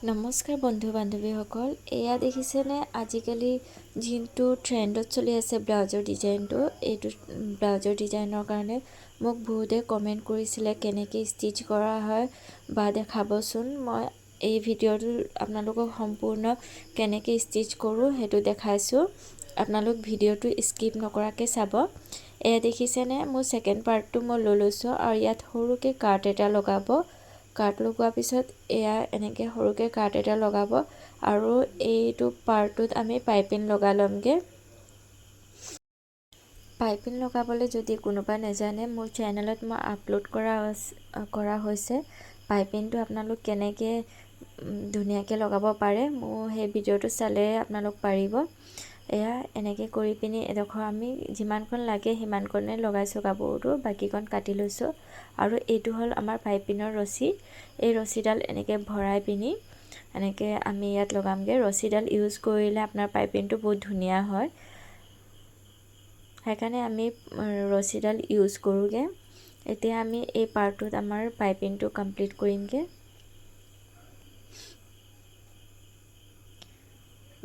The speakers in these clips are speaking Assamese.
নমস্কাৰ বন্ধু বান্ধৱীসকল, এয়া দেখিছেনে আজিকালি যোনটো ট্ৰেণ্ডত চলি আছে ব্লাউজৰ ডিজাইনটো। এইটো ব্লাউজৰ ডিজাইনৰ কাৰণে মোক বহুতে কমেণ্ট কৰিছিলে কেনেকৈ ষ্টিচ কৰা হয় বা দেখাবচোন। মই এই ভিডিঅ'টো আপোনালোকক সম্পূৰ্ণ কেনেকৈ ষ্টিচ কৰোঁ সেইটো দেখাইছোঁ। আপোনালোক ভিডিঅ'টো স্কিপ নকৰাকৈ চাব। এয়া দেখিছেনে মোৰ ছেকেণ্ড পাৰ্টটো মই লৈ লৈছোঁ আৰু ইয়াত সৰুকৈ কাট এটা লগাব। কাট লগোৱাৰ পিছত এয়া এনেকৈ সৰুকৈ কাট এটা লগাব আৰু এইটো পাৰ্টটোত আমি পাইপিং লগাই ল'মগৈ। পাইপিং লগাবলৈ যদি কোনোবা নাজানে, মোৰ চেনেলত মই আপলোড কৰা হৈছে পাইপিংটো আপোনালোক কেনেকৈ ধুনীয়াকৈ লগাব পাৰে। মোৰ সেই ভিডিঅ'টো চালে আপোনালোক পাৰিব। এয়া এনেকৈ কৰি পিনি এডোখৰ আমি যিমানকণ লাগে সিমানকণে লগাইছোঁ কাপোৰটো, বাকীকণ কাটি লৈছোঁ। আৰু এইটো হ'ল আমাৰ পাইপিঙৰ ৰছী। এই ৰছীডাল এনেকৈ ভৰাই পিনি এনেকৈ আমি ইয়াত লগামগৈ। ৰছীডাল ইউজ কৰিলে আপোনাৰ পাইপিংটো বহুত ধুনীয়া হয়, সেইকাৰণে আমি ৰছীডাল ইউজ কৰোঁগৈ। এতিয়া আমি এই পাৰ্টটোত আমাৰ পাইপিংটো কমপ্লিট কৰিমগৈ।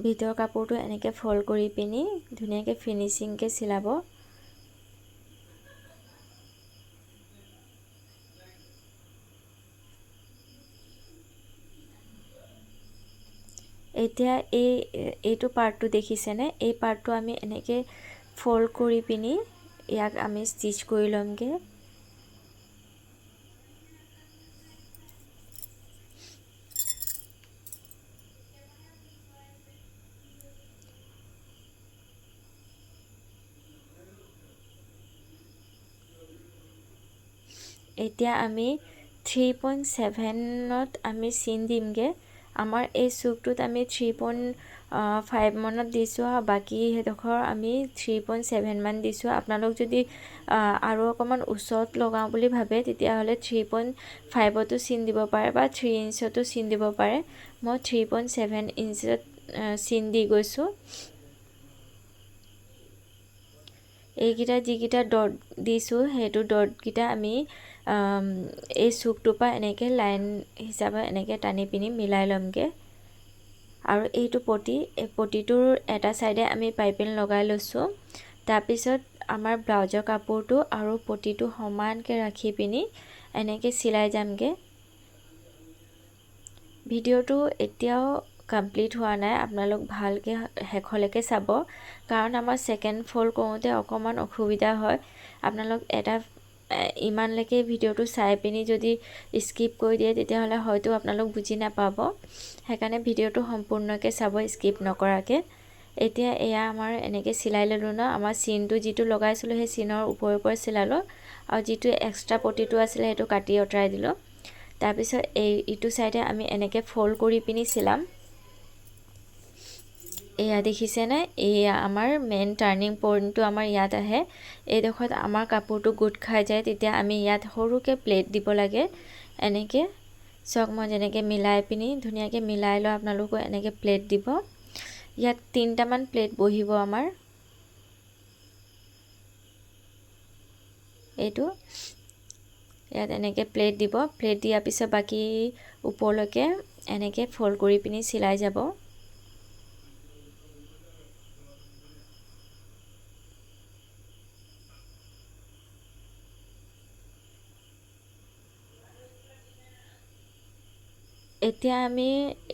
ভিতৰ কাপোৰটো এনেকৈ ফল্ড কৰি পিনি ধুনীয়াকৈ ফিনিচিংকৈ চিলাব। এতিয়া এইটো পাৰ্টটো দেখিছেনে, এই পাৰ্টটো আমি এনেকৈ ফল্ড কৰি পিনি ইয়াক আমি ষ্টিচ কৰি ল'মগৈ। এতিয়া আমি 3.7ত আমি চিন দিমগৈ। আমাৰ এই চুকটোত আমি 3.5 মানত দিছোঁ আৰু বাকী সেইডোখৰ আমি 3.7 মান দিছোঁ। আপোনালোক যদি আৰু অকণমান ওচৰত লগাওঁ বুলি ভাবে তেতিয়াহ'লে 3.5তো চিন দিব পাৰে বা 3 ইঞ্চতো চিন দিব পাৰে। মই 3.7 ইঞ্চত চিন দি গৈছোঁ। এইকেইটা যিকেইটা ডট দিছোঁ সেইটো ডটকেইটা আমি এই চুকটোৰ পৰা এনেকৈ লাইন হিচাপে এনেকৈ টানি পিনি মিলাই ল'মগৈ। আৰু এইটো পটিটোৰ এটা ছাইডে আমি পাইপিং লগাই লৈছোঁ। তাৰপিছত আমাৰ ব্লাউজৰ কাপোৰটো আৰু পটিটো সমানকৈ ৰাখি পিনি এনেকৈ চিলাই যামগৈ। ভিডিঅ'টো এতিয়াও কমপ্লিট হোৱা নাই, আপোনালোক ভালকৈ শেষলৈকে চাব, কাৰণ আমাৰ ছেকেণ্ড ফল্ড কৰোঁতে অকণমান অসুবিধা হয়। আপোনালোক ইমানলৈকে ভিডিঅ'টো চাই পিনি যদি স্কিপ কৰি দিয়ে তেতিয়াহ'লে হয়তো আপোনালোক বুজি নাপাব। সেইকাৰণে ভিডিঅ'টো সম্পূৰ্ণকৈ চাব স্কিপ নকৰাকৈ। এতিয়া এয়া আমাৰ এনেকৈ চিলাই ল'লোঁ ন। আমাৰ চিনটো যিটো লগাইছিলোঁ সেই চিনৰ ওপৰে চিলালোঁ আৰু যিটো এক্সট্ৰা পটিটো আছিলে সেইটো কাটি আঁতৰাই দিলোঁ। তাৰপিছত ইটো ছাইডে আমি এনেকৈ ফল্ড কৰি পিনি চিলাম। এয়া দেখিছেনে, এয়া আমাৰ মেইন টাৰ্ণিং পইণ্টটো আমাৰ ইয়াত আহে। এইডোখৰত আমাৰ কাপোৰটো গোট খাই যায়, তেতিয়া আমি ইয়াত সৰুকৈ প্লেট দিব লাগে। এনেকৈ চাওক, মই যেনেকৈ মিলাই পিনি ধুনীয়াকৈ মিলাই লওঁ, আপোনালোকো এনেকৈ প্লেট দিব। ইয়াত 3টামান প্লেট বহিব আমাৰ। এইটো ইয়াত এনেকৈ প্লেট দিব। প্লেট দিয়াৰ পিছত বাকী ওপৰলৈকে এনেকৈ ফল্ড কৰি পিনি চিলাই যাব। এতিয়া আমি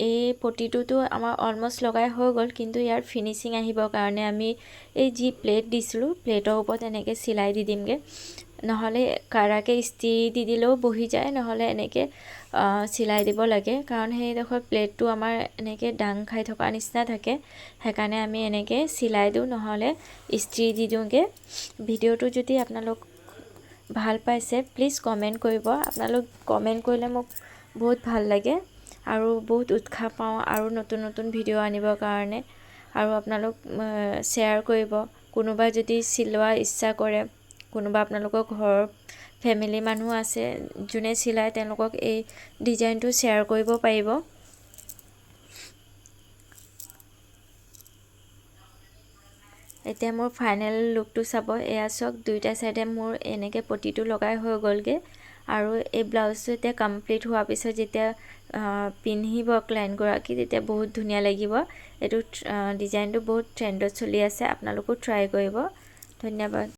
এই পটিটোতো আমাৰ অলমষ্ট লগাই হৈ গ'ল, কিন্তু ইয়াৰ ফিনিচিং আহিবৰ কাৰণে আমি এই যি প্লেট দিছিলোঁ প্লেটৰ ওপৰত এনেকৈ চিলাই দি দিমগৈ। নহ'লে কাৰাকৈ ইস্ত্ৰি দি দিলেও বহি যায়, নহ'লে এনেকৈ চিলাই দিব লাগে, কাৰণ সেইডোখৰ প্লেটটো আমাৰ এনেকৈ দাং খাই থকা নিচিনা থাকে। সেইকাৰণে আমি এনেকৈ চিলাই দিওঁ, নহ'লে ইস্ত্ৰি দি দিওঁগৈ। ভিডিঅ'টো যদি আপোনালোক ভাল পাইছে প্লিজ কমেণ্ট কৰিব। আপোনালোক কমেণ্ট কৰিলে মোক বহুত ভাল লাগে আৰু বহুত উৎসাহ পাওঁ আৰু নতুন ভিডিঅ' আনিবৰ কাৰণে। আৰু আপোনালোক শ্বেয়াৰ কৰিব। কোনোবাই যদি চিলোৱা ইচ্ছা কৰে, কোনোবা আপোনালোকৰ ঘৰৰ ফেমিলি মানুহ আছে যোনে চিলায়, তেওঁলোকক এই ডিজাইনটো শ্বেয়াৰ কৰিব পাৰিব। এতিয়া মোৰ ফাইনেল লুকটো চাব। এয়া চাওক, দুইটা চাইডে মোৰ এনেকৈ পটিটো লগাই হৈ গ'লগৈ। আৰু এই ব্লাউজটো এতিয়া কমপ্লিট হোৱাৰ পিছত যেতিয়া পিন্ধিব ক্লায়েণ্টগৰাকী তেতিয়া বহুত ধুনীয়া লাগিব। এইটো ডিজাইনটো বহুত ট্ৰেণ্ডত চলি আছে, আপোনালোকো ট্ৰাই কৰিব। ধন্যবাদ।